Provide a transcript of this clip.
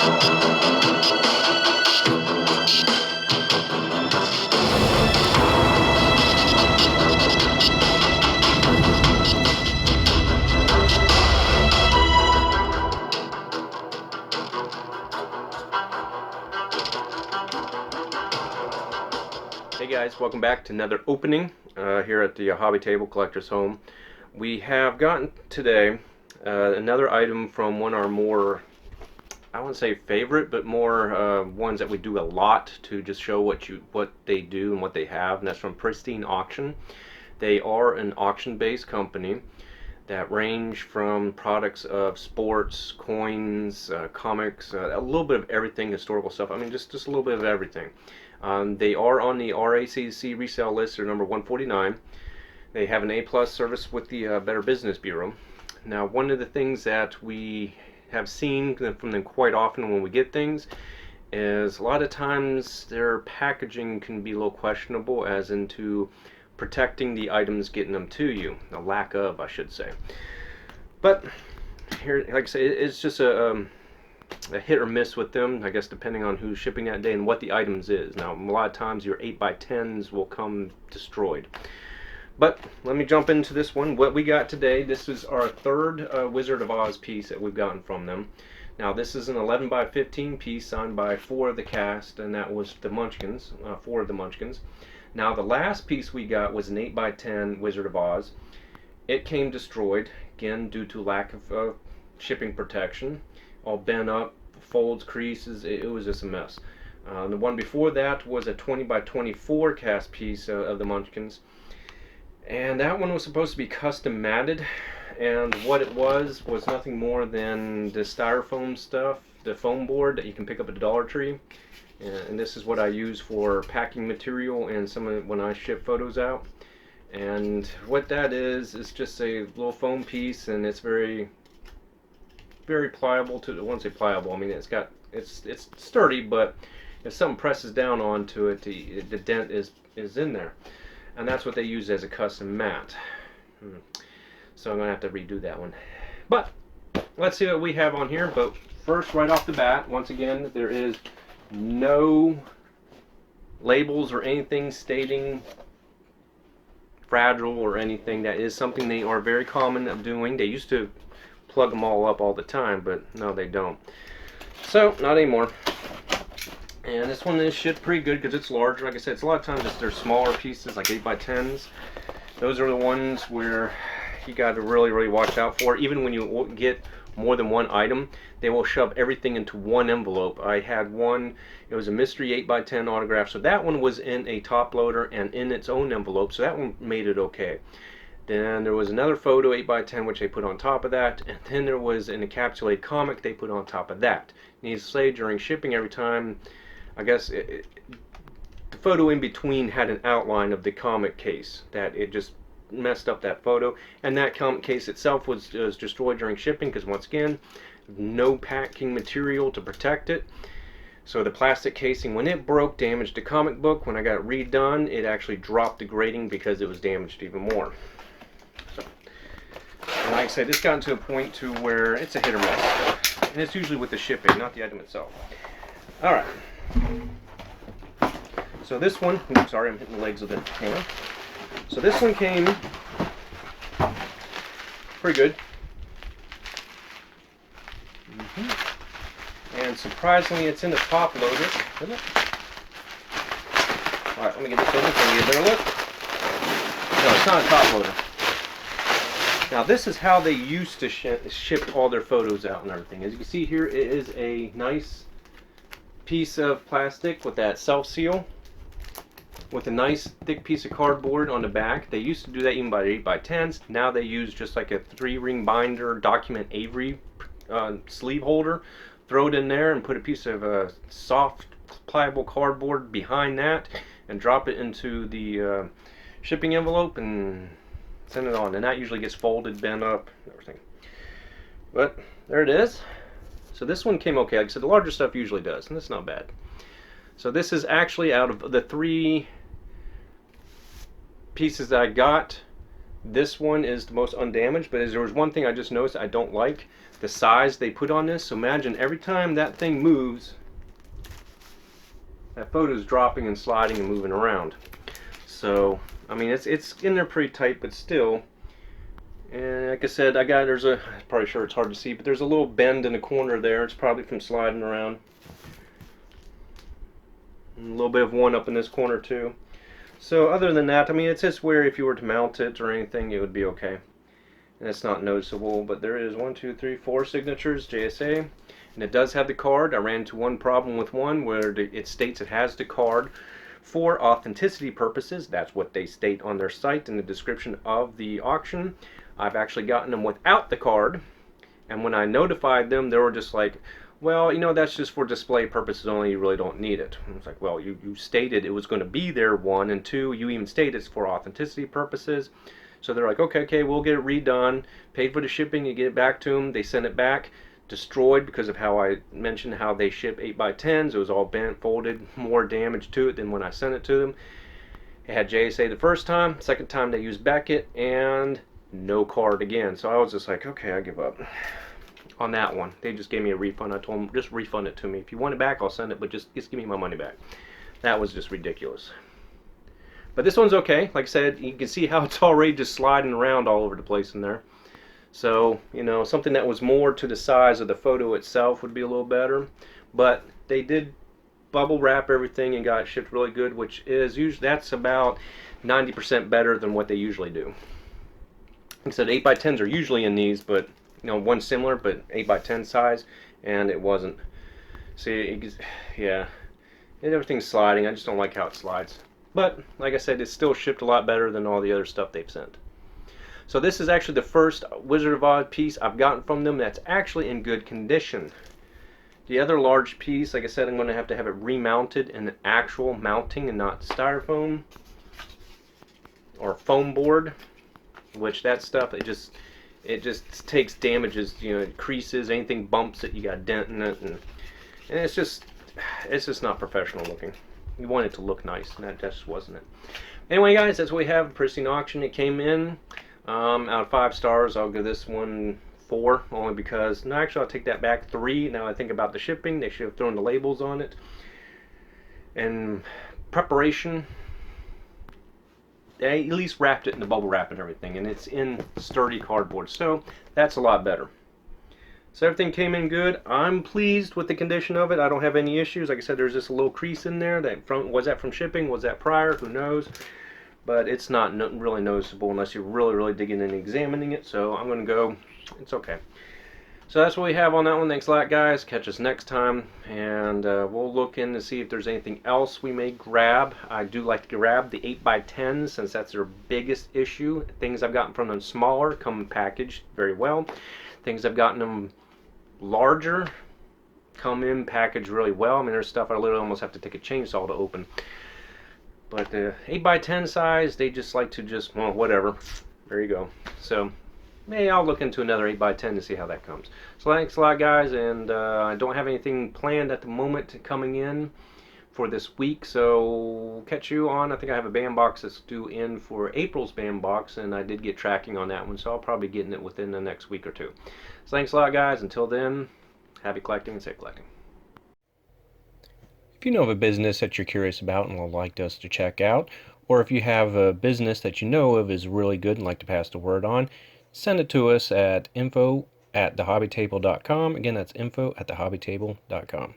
Hey guys, welcome back to another opening here at the Hobby Table Collector's Home. We have gotten today another item from one of our more, I wouldn't say favorite, but more ones that we do a lot to just show what they do and what they have, and that's from Pristine Auction. They are an auction-based company that range from products of sports, coins, comics, a little bit of everything, historical stuff. I mean, just a little bit of everything. They are on the RACC resale list. They're number 149. They have an A+ service with the Better Business Bureau. Now, one of the things that we have seen from them quite often when we get things is a lot of times their packaging can be a little questionable, as into protecting the items, getting them to you. The lack of, I should say. But here, like I say, it's just a hit or miss with them, I guess, depending on who's shipping that day and what the items is. Now, a lot of times your 8x10s will come destroyed. But let me jump into this one. What we got today, this is our third Wizard of Oz piece that we've gotten from them. Now, this is an 11x15 piece signed by 4 of the cast, and that was the Munchkins, 4 of the Munchkins. Now, the last piece we got was an 8x10 Wizard of Oz. It came destroyed, again, due to lack of shipping protection. All bent up, folds, creases, it was just a mess. The one before that was a 20x24 cast piece of the Munchkins. And that one was supposed to be custom matted, and what it was nothing more than the styrofoam stuff, the foam board that you can pick up at the Dollar Tree. And this is what I use for packing material and some of when I ship photos out. And what that is just a little foam piece, and it's very pliable. I won't say pliable, I mean it's sturdy, but if something presses down onto it, the dent is in there. And that's what they use as a custom mat. So I'm gonna have to redo that one. But let's see what we have on here. But first, right off the bat, once again, there is no labels or anything stating fragile or anything. That is something they are very common of doing. They used to plug them all up all the time, but no, they don't. So, not anymore. And this one is shipped pretty good because it's larger. Like I said, it's a lot of times they're smaller pieces, like 8x10s. Those are the ones where you got to really watch out for. Even when you get more than one item, they will shove everything into one envelope. I had one, it was a mystery 8x10 autograph, so that one was in a top loader and in its own envelope, so that one made it okay. Then there was another photo 8x10 which they put on top of that, and then there was an encapsulated comic they put on top of that. Needless to say, during shipping, every time, I guess the photo in between had an outline of the comic case, that it just messed up that photo. And that comic case itself was destroyed during shipping because, once again, no packing material to protect it. So the plastic casing, when it broke, damaged the comic book. When I got it redone, it actually dropped the grading because it was damaged even more. So, and like I said, this got to a point to where it's a hit or miss, and it's usually with the shipping, not the item itself. All right. So this one, oops, sorry, I'm hitting the legs of the camera. So this one came pretty good. And surprisingly, it's in the top loader, isn't it? All right, let me get this open so you get a better look. No, it's not a top loader. Now, this is how they used to ship all their photos out and everything. As you can see here, it is a nice piece of plastic with that self-seal, with a nice thick piece of cardboard on the back. They used to do that even by 8x10s. Now they use just like a 3-ring binder document Avery sleeve holder. Throw it in there and put a piece of soft, pliable cardboard behind that, and drop it into the shipping envelope and send it on. And that usually gets folded, bent up, everything. But there it is. So this one came okay. Like I said, the larger stuff usually does, and that's not bad. So this is actually, out of the 3 pieces that I got, This one is the most undamaged, but there was one thing I just noticed I don't like, the size they put on this. So imagine every time that thing moves, that photo is dropping and sliding and moving around. So I mean, it's in there pretty tight, but still. And like I said, there's a, probably sure it's hard to see, but there's a little bend in the corner there. It's probably from sliding around. And a little bit of one up in this corner too. So other than that, I mean, it's just where if you were to mount it or anything, it would be okay. And it's not noticeable, but there is 1, 2, 3, 4 signatures, JSA. And it does have the card. I ran into one problem with one where it states it has the card for authenticity purposes. That's what they state on their site in the description of the auction. I've actually gotten them without the card, and when I notified them, they were just like, well, you know, that's just for display purposes only, you really don't need it. And it's like, well, you stated it was going to be there, 1, and 2, you even stated it's for authenticity purposes. So they're like, okay, we'll get it redone, paid for the shipping, you get it back to them, they send it back, destroyed because of how I mentioned how they ship 8x10s. It was all bent, folded, more damage to it than when I sent it to them. It had JSA the first time, second time they used Beckett, and no card again. So I was just like, okay, I give up on that one. They just gave me a refund. I told them, just refund it to me. If you want it back, I'll send it, but just give me my money back. That was just ridiculous. But this one's okay. Like I said, you can see how it's already just sliding around all over the place in there. So, you know, something that was more to the size of the photo itself would be a little better. But they did bubble wrap everything and got it shipped really good, which is usually, that's about 90% better than what they usually do. Like I said, 8x10s are usually in these, but you know, one similar, but 8x10 size, and it wasn't. See, yeah, and everything's sliding. I just don't like how it slides. But like I said, it's still shipped a lot better than all the other stuff they've sent. So this is actually the first Wizard of Oz piece I've gotten from them that's actually in good condition. The other large piece, like I said, I'm going to have it remounted in an actual mounting and not styrofoam or foam board. Which that stuff, it just takes damages, you know, it creases, anything bumps it, you got a dent in it, and it's just not professional looking. You want it to look nice, and that just wasn't it. Anyway, guys, that's what we have. Pristine Auction. It came in out of 5 stars. I'll give this one 4, only because, no, actually I'll take that back, 3. Now I think about the shipping, they should have thrown the labels on it. And preparation, they at least wrapped it in the bubble wrap and everything, and it's in sturdy cardboard, so that's a lot better. So everything came in good. I'm pleased with the condition of it. I don't have any issues. Like I said, there's just a little crease in there. Was that from shipping? Was that prior? Who knows? But it's not really noticeable unless you're really digging in and examining it. So I'm going to go. It's okay. So that's what we have on that one. Thanks a lot, guys. Catch us next time, and we'll look in to see if there's anything else we may grab. I do like to grab the 8x10s since that's their biggest issue. Things I've gotten from them smaller come packaged very well. Things I've gotten them larger come in packaged really well. I mean, there's stuff I literally almost have to take a chainsaw to open. But the 8x10 size, they just like to just, well, whatever. There you go. So maybe I'll look into another 8x10 to see how that comes. So thanks a lot, guys, and I don't have anything planned at the moment coming in for this week, so catch you on, I think I have a band box that's due in for April's band box, and I did get tracking on that one, so I'll probably be getting it within the next week or 2. So thanks a lot, guys. Until then, happy collecting and safe collecting. If you know of a business that you're curious about and would like us to check out, or if you have a business that you know of is really good and like to pass the word on, send it to us at info@thehobbytable.com. Again, that's info@thehobbytable.com.